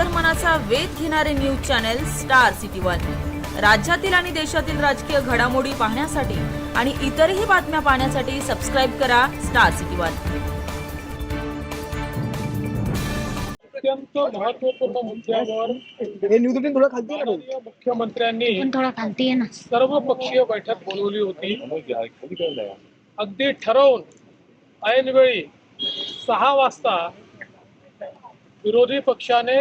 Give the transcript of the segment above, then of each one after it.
अंतर्मनाचा वेध घेणारे news channel star city one. राज्यातील आणि देशातील राजकीय घडामोडी पाहण्यासाठी आणि इतरही बातम्या पाहण्यासाठी सबस्क्राइब करा स्टार सिटी वन। अत्यंत महत्वपूर्ण मुद्द्यावर माननीय मुख्यमंत्र्यांनी सर्वपक्षीय बैठक बोलवली होती। अगदी ठरवून ऐनवेळी 6 वाजता विरोधी पक्षाने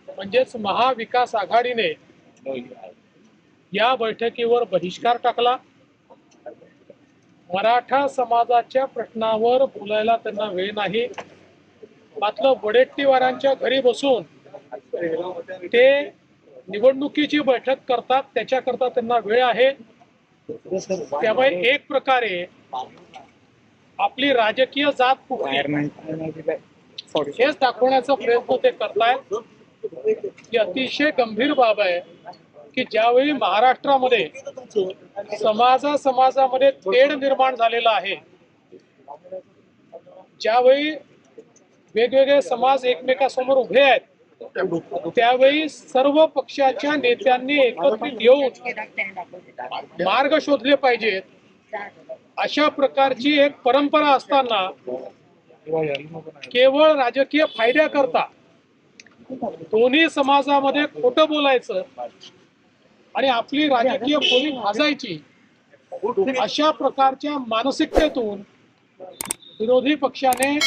म्हणजेच महाविकास आघाडीने या बैठकीवर बहिष्कार टाकला। मराठा समाजाच्या प्रश्नावर बोलायला त्यांना वेळ नाही, मात्र वडेट्टीवारांच्या घरी बसून ते निवडणुकीची बैठक करतात, त्याच्याकरता त्यांना वेळ आहे। त्यामुळे एक प्रकारे आपली राजकीय जात फुटली हेच दाखवण्याचा प्रयत्न ते करतायत। ही अतिशय गंभीर बाब आहे की ज्यावेळी महाराष्ट्रामध्ये समाजामध्ये तेढ निर्माण झालेला आहे, ज्यावेळी वेगवेगळे समाज एकमेकांसमोर उभे आहेत, त्यावेळी सर्व पक्षाच्या नेत्यांनी एकत्रित येऊन मार्ग शोधले पाहिजेत। अशा प्रकारची एक परंपरा असताना केवळ राजकीय फायद्याकरता दोन्ही समाजामध्ये खोटं बोलायचं आणि आपली राजकीय पोळी भाजायची, अशा प्रकारच्या मानसिकतेतून विरोधी पक्षाने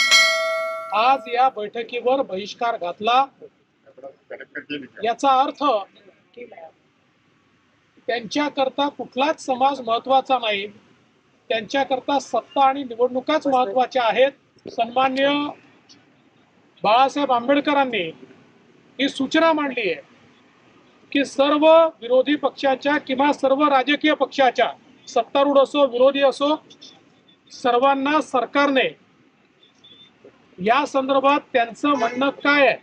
आज या बैठकीवर बहिष्कार घातला। याचा अर्थ त्यांच्याकरता कुठलाच समाज महत्वाचा नाही, त्यांच्याकरता सत्ता आणि निवडणुकाच महत्वाच्या आहेत। सन्माननीय बाळासाहेब आंबेडकरांनी ही सूचना मांडली आहे की सर्व विरोधी पक्षाच्या किंवा सर्व राजकीय पक्षाच्या, सत्तारूढ असो विरोधी असो, सर्वांना सरकारने या संदर्भात त्यांचं म्हणणं काय आहे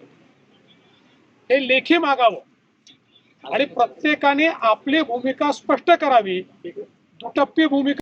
हे लेखी मागावं आणि प्रत्येकाने आपली भूमिका स्पष्ट करावी। दुटप्पी भूमिका